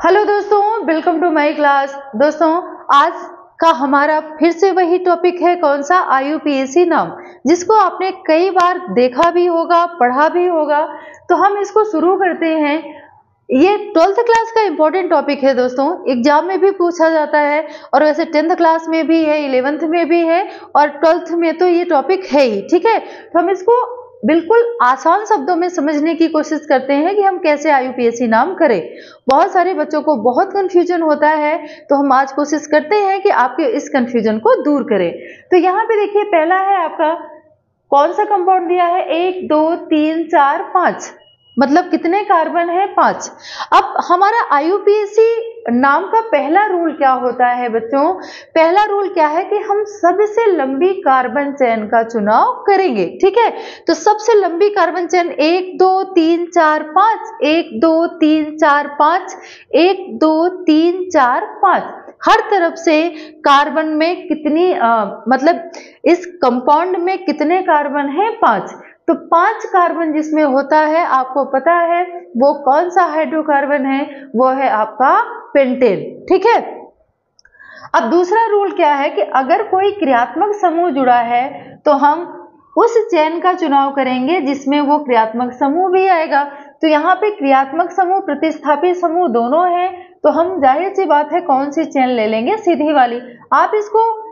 Hello दोस्तों, welcome to my class. दोस्तों, आज का हमारा फिर से वही टॉपिक है, कौन सा? IUPAC नाम, जिसको आपने कई बार देखा भी होगा, पढ़ा भी होगा। तो हम इसको शुरू करते हैं। ये 12th क्लास का इंपॉर्टेंट टॉपिक है दोस्तों, एग्जाम में भी पूछा जाता है और वैसे 10th क्लास में भी है, 11th में भी है और 12th में तो ये टॉपिक है ही। ठीक है, तो हम इसको बिल्कुल आसान शब्दों में समझने की कोशिश करते हैं कि हम कैसे IUPAC नाम करें। बहुत सारे बच्चों को बहुत कंफ्यूजन होता है, तो हम आज कोशिश करते हैं कि आपके इस कंफ्यूजन को दूर करें। तो यहाँ पे देखिए, पहला है आपका कौन सा कंपाउंड दिया है? 1 2 3 4 5, मतलब कितने कार्बन है? 5। अब हमारा IUPAC नाम का पहला रूल क्या होता है बच्चों? पहला रूल क्या है कि हम सबसे लंबी कार्बन चेन का चुनाव करेंगे। ठीक है, तो सबसे लंबी कार्बन चेन 1 2 3 4 5, 1 2 3 4 5, 1 2 3 4 5। हर तरफ से कार्बन में कितनी मतलब इस कंपाउंड में कितने कार्बन है? 5। तो 5 कार्बन जिसमें होता है, आपको पता है वो कौन सा हाइड्रोकार्बन है? वो है आपका पेंटेन। ठीक है, अब दूसरा रूल क्या है कि अगर कोई क्रियात्मक समूह जुड़ा है तो हम उस चेन का चुनाव करेंगे जिसमें वो क्रियात्मक समूह भी आएगा। तो यहाँ पे क्रियात्मक समूह, प्रतिस्थापी समूह दोनों हैं, तो हम जाहिर सी बात है कौन सी चेन ले लेंगे? सीधी वाली। आप इसको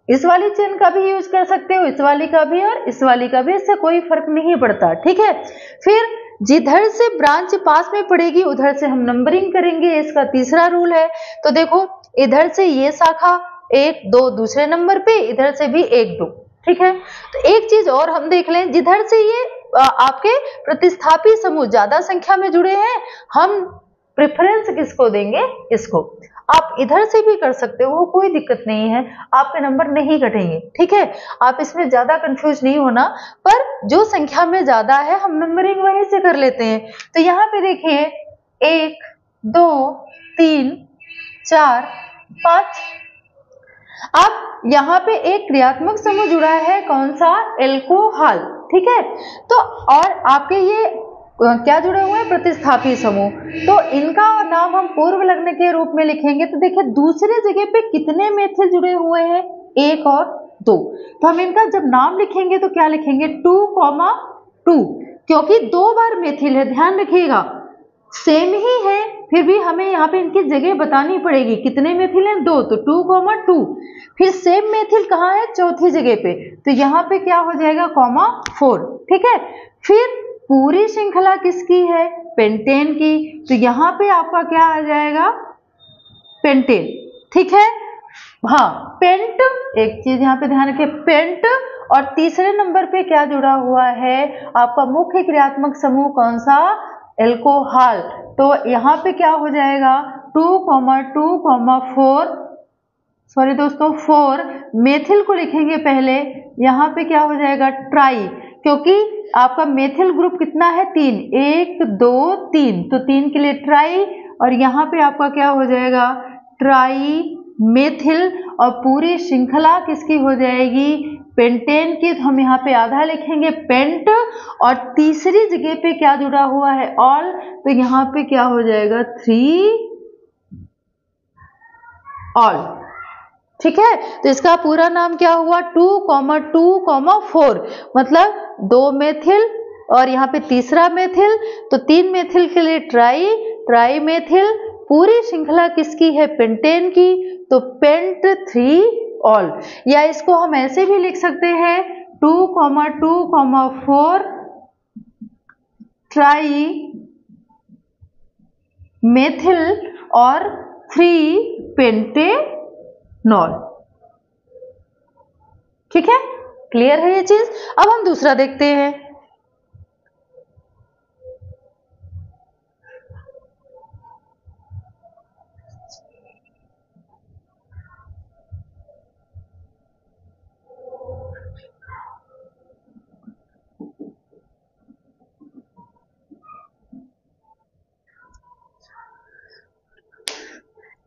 इस वाली चेन का भी यूज कर सकते हो, इस वाली का भी और इस वाली का भी, इससे कोई फर्क नहीं पड़ता। ठीक है, फिर जिधर से ब्रांच पास में पड़ेगी उधर से हम नंबरिंग करेंगे, इसका तीसरा रूल है। तो देखो, इधर से ये शाखा 1 2 दूसरे नंबर पे, इधर से भी 1 2। ठीक है, तो एक चीज और हम देख लें, जिधर से ये आपके प्रतिस्थापी समूह ज्यादा संख्या में जुड़े हैं, हम प्रेफरेंस किसको देंगे? इसको। आप इधर से भी कर सकते हो, कोई दिक्कत नहीं है, आपके नंबर नहीं कटेंगे। ठीक है, आप इसमें ज्यादा कंफ्यूज नहीं होना, पर जो संख्या में ज्यादा है हम नंबरिंग वहीं से कर लेते हैं। तो यहाँ पे देखिए 1 2 3 4 5। अब यहाँ पे एक क्रियात्मक समूह जुड़ा है, कौन सा? एल्कोहल। ठीक है, तो और आपके ये क्या जुड़े हुए हैं? प्रतिस्थापी समूह। तो इनका नाम हम पूर्व लग्न के रूप में लिखेंगे। तो देखिए, दूसरे जगह पे कितने मेथिल जुड़े हुए हैं? 1 और 2। तो हम इनका जब नाम लिखेंगे तो क्या लिखेंगे? 2,2, क्योंकि 2 बार मेथिल है। ध्यान रखिएगा, सेम ही है, फिर भी हमें यहाँ पे इनकी जगह बतानी पड़ेगी। कितने मेथिल हैं? 2, तो 2,2। फिर सेम मेथिल कहाँ है? चौथी जगह पे, तो यहाँ पे क्या हो जाएगा? 4। ठीक है, फिर पूरी श्रृंखला किसकी है? पेंटेन की, तो यहाँ पे आपका क्या आ जाएगा? पेंटेन। ठीक है, हाँ, पेंट। एक चीज यहाँ पे ध्यान रखिए, पेंट। और तीसरे नंबर पे क्या जुड़ा हुआ है? आपका मुख्य क्रियात्मक समूह कौन सा? एल्कोहल। तो यहाँ पे क्या हो जाएगा? 2,2,4, सॉरी दोस्तों 4 मेथिल को लिखेंगे पहले। यहाँ पे क्या हो जाएगा? ट्राई, क्योंकि आपका मेथिल ग्रुप कितना है? 3, 1 2 3, तो 3 के लिए ट्राई। और यहाँ पे आपका क्या हो जाएगा? Try methyl. और पूरी श्रृंखला किसकी हो जाएगी? पेंटेन की। तो हम यहाँ पे आधा लिखेंगे पेंट, और तीसरी जगह पे क्या जुड़ा हुआ है? ऑल। तो यहाँ पे क्या हो जाएगा? 3 ऑल। ठीक है, तो इसका पूरा नाम क्या हुआ? 2,2,4, मतलब 2 मेथिल और यहाँ पे तीसरा मेथिल, तो 3 मेथिल के लिए ट्राई मेथिल। पूरी श्रृंखला किसकी है? पेंटेन की, तो पेंट 3 ऑल। या इसको हम ऐसे भी लिख सकते हैं 2,2,4 ट्राई मेथिल और 3 पेंटेनॉल। ठीक है, क्लियर है ये चीज? अब हम दूसरा देखते हैं।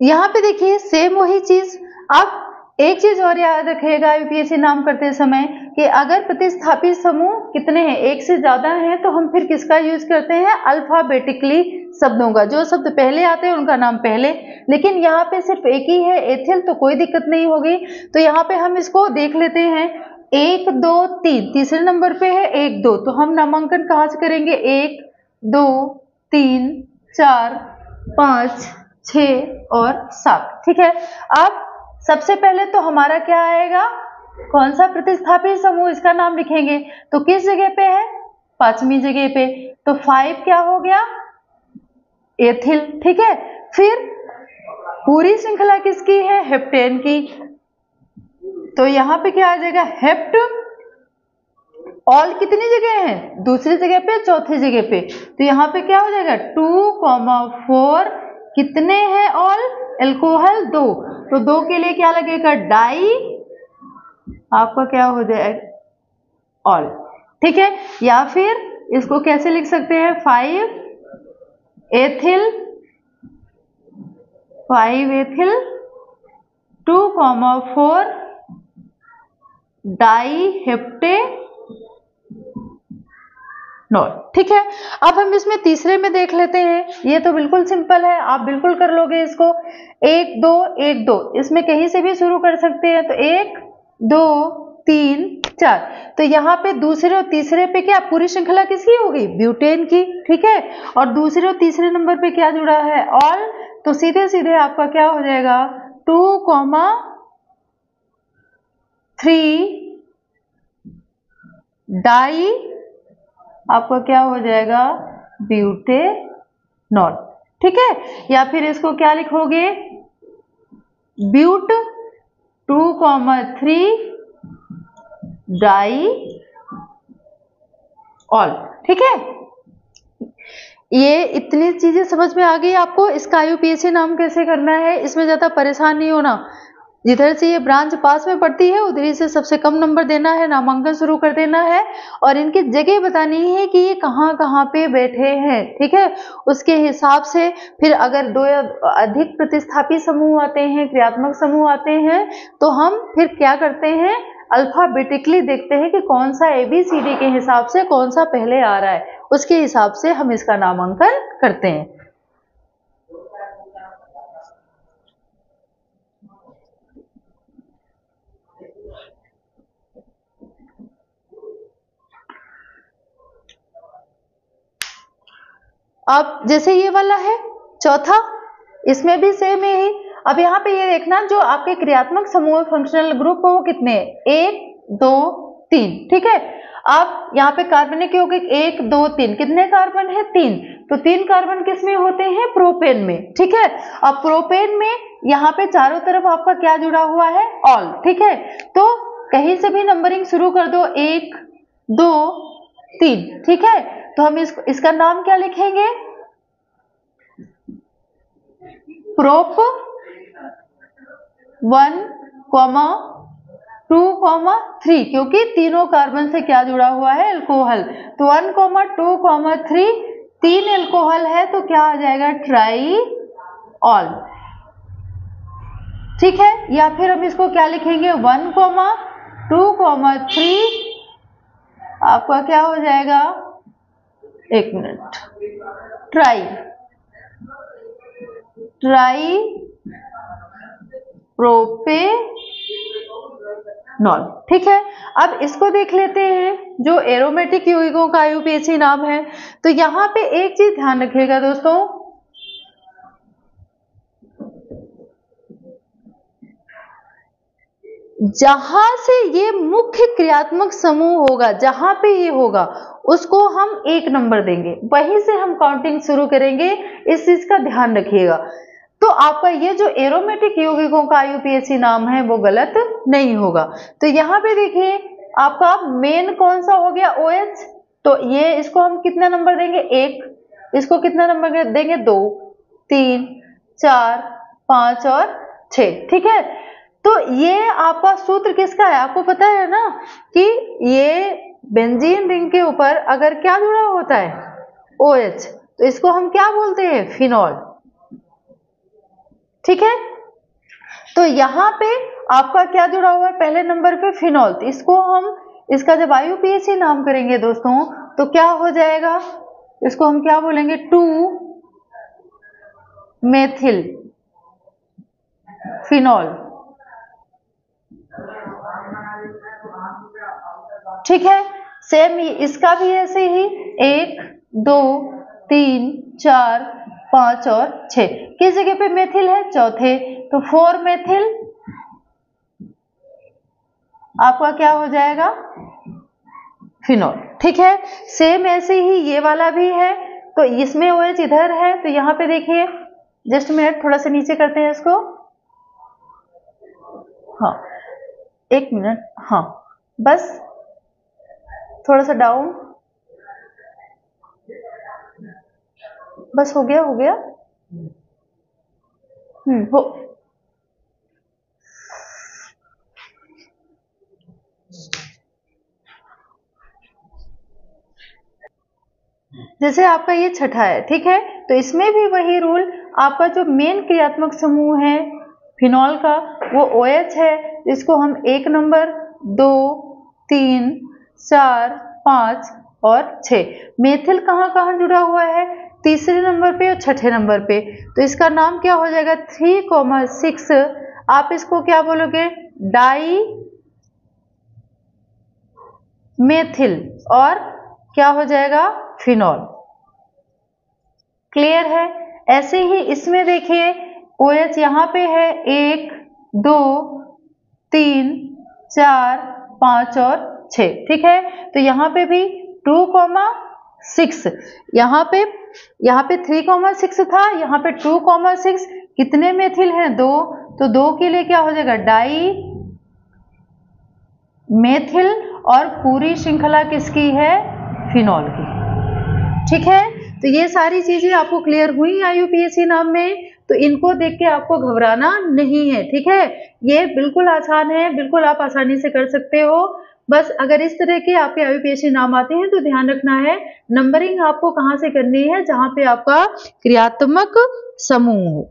यहाँ पे देखिए, सेम वही चीज। अब एक चीज और याद रखिएगा IUPAC नाम करते समय कि अगर प्रतिस्थापी समूह कितने हैं? 1 से ज्यादा हैं, तो हम फिर किसका यूज करते हैं? अल्फाबेटिकली शब्दों का, जो शब्द पहले आते हैं उनका नाम पहले, लेकिन यहाँ पे सिर्फ एक ही है एथिल, तो कोई दिक्कत नहीं होगी। तो यहाँ पे हम इसको देख लेते हैं, 1 2 3, तीसरे नंबर पे है 1 2, तो हम नामांकन कहाँ से करेंगे, 1 2 3 4 5 6 और 7। ठीक है, अब सबसे पहले तो हमारा क्या आएगा, कौन सा प्रतिस्थापी समूह, इसका नाम लिखेंगे। तो किस जगह पे है, 5वीं जगह पे, तो 5 क्या हो गया, एथिल। ठीक है, फिर पूरी श्रृंखला किसकी है, हेप्टेन की, तो यहाँ पे क्या आ जाएगा, हेप्ट ऑल कितनी जगह है, दूसरी जगह पे, चौथी जगह पे, तो यहाँ पे क्या हो जाएगा 2,4, कितने हैं ऑल, एल्कोहल 2, तो 2 के लिए क्या लगेगा, डाई, आपका क्या हो जाएगा ऑल। ठीक है, या फिर इसको कैसे लिख सकते हैं, 5 एथिल 2,4 डाई हेप्टे नॉट। ठीक है, अब हम इसमें तीसरे में देख लेते हैं, ये तो बिल्कुल सिंपल है, आप बिल्कुल कर लोगे इसको, 1 2 1 2, इसमें कहीं से भी शुरू कर सकते हैं, तो 1 2 3 4, तो यहाँ पे दूसरे और तीसरे पे क्या पूरी श्रृंखला किसकी होगी, ब्यूटेन की। ठीक है, और दूसरे और तीसरे नंबर पे क्या जुड़ा है, ऑल, तो सीधे सीधे आपका क्या हो जाएगा 2,3 डाई, आपका क्या हो जाएगा ब्यूटेनॉल। ठीक है, या फिर इसको क्या लिखोगे, ब्यूट 2,3 डाई ऑल। ठीक है, ये इतनी चीजें समझ में आ गई आपको, इसका आईयूपीएसी नाम कैसे करना है, इसमें ज्यादा परेशान नहीं होना, जिधर से ये ब्रांच पास में पड़ती है उधर से सबसे कम नंबर देना है, नामांकन शुरू कर देना है, और इनकी जगह बतानी है कि ये कहाँ कहाँ पे बैठे हैं। ठीक है, उसके हिसाब से फिर अगर 2 या अधिक प्रतिस्थापी समूह आते हैं, क्रियात्मक समूह आते हैं, तो हम फिर क्या करते हैं, अल्फाबेटिकली देखते हैं कि कौन सा ABCD के हिसाब से कौन सा पहले आ रहा है, उसके हिसाब से हम इसका नामांकन करते हैं। अब जैसे ये वाला है चौथा, इसमें भी सेम है ही। अब यहाँ पे ये देखना, जो आपके क्रियात्मक समूह फंक्शनल ग्रुप वो कितने, 1 2 3। ठीक है, अब यहाँ पे कार्बनिक यौगिक 1 2 3, कितने कार्बन है, 3, तो 3 कार्बन किस में होते हैं, प्रोपेन में। ठीक है, अब प्रोपेन में यहाँ पे चारों तरफ आपका क्या जुड़ा हुआ है, ऑल। ठीक है, तो कहीं से भी नंबरिंग शुरू कर दो, 1 2 3। ठीक है, तो हम इसका नाम क्या लिखेंगे, प्रोप 1, 2, 3, क्योंकि तीनों कार्बन से क्या जुड़ा हुआ है, एल्कोहल, तो 1, 2, 3, 3 एल्कोहल है, तो क्या आ जाएगा, ट्राई ऑल। ठीक है, या फिर हम इसको क्या लिखेंगे, 1, 2, 3, आपका क्या हो जाएगा, एक मिनट, ट्राई प्रोपेनॉल। ठीक है, अब इसको देख लेते हैं, जो एरोमेटिक यौगिकों का आईयूपीएसी नाम है। तो यहाँ पे एक चीज ध्यान रखिएगा दोस्तों, जहां से ये मुख्य क्रियात्मक समूह होगा, जहां पे ये होगा उसको हम 1 नंबर देंगे, वहीं से हम काउंटिंग शुरू करेंगे, इस चीज का ध्यान रखिएगा। तो आपका ये जो एरोमेटिक यौगिकों का आईयूपीएसी नाम है वो गलत नहीं होगा। तो यहाँ पे देखिए आपका मेन कौन सा हो गया, OH, तो ये इसको हम कितना नंबर देंगे, 1, इसको कितना नंबर देंगे, 2 3 4 5 और 6। ठीक है, तो ये आपका सूत्र किसका है, आपको पता है ना कि ये बेंजीन रिंग के ऊपर अगर क्या जुड़ा होता है, OH, तो इसको हम क्या बोलते हैं, फिनॉल। ठीक है, तो यहाँ पे आपका क्या जुड़ा हुआ है, पहले नंबर पे फिनॉल, तो इसको हम, इसका जब आईयूपीएसी नाम करेंगे दोस्तों, तो क्या हो जाएगा, इसको हम क्या बोलेंगे, 2 मेथिल फिनॉल। ठीक है, सेम इसका भी ऐसे ही 1 2 3 4 5 और 6 किस जगह पे मेथिल है, चौथे, तो 4 मेथिल आपका क्या हो जाएगा, फिनॉल। ठीक है, सेम ऐसे ही ये वाला भी है, तो इसमें OH इधर है, तो यहाँ पे देखिए, जस्ट मिनट, थोड़ा सा नीचे करते हैं इसको, हाँ 1 मिनट, हाँ बस थोड़ा सा डाउन, बस हो गया हो गया, हो, जैसे आपका ये छठा है, ठीक है, तो इसमें भी वही रूल, आपका जो मेन क्रियात्मक समूह है फिनॉल का वो OH है, इसको हम 1 नंबर 2 3 4 5 और 6, मेथिल कहाँ कहाँ जुड़ा हुआ है, तीसरे नंबर पे और छठे नंबर पे, तो इसका नाम क्या हो जाएगा 3,6, आप इसको क्या बोलोगे, डाई मेथिल, और क्या हो जाएगा, फिनॉल। क्लियर है। ऐसे ही इसमें देखिए OH यहाँ पे है 1 2 3 4 5 और 6, ठीक है, तो यहाँ पे भी 2,6, यहाँ पे 3,6 था, यहाँ पे 2,6, कितने मेथिल हैं, 2, तो 2 के लिए क्या हो जाएगा, डाई मेथिल, और पूरी श्रृंखला किसकी है, फिनॉल की। ठीक है, तो ये सारी चीजें आपको क्लियर हुई IUPAC नाम में, तो इनको देख के आपको घबराना नहीं है। ठीक है, ये बिल्कुल आसान है, बिल्कुल आप आसानी से कर सकते हो। बस अगर इस तरह के आपके IUPAC नाम आते हैं तो ध्यान रखना है नंबरिंग आपको कहाँ से करनी है, जहां पे आपका क्रियात्मक समूह हो।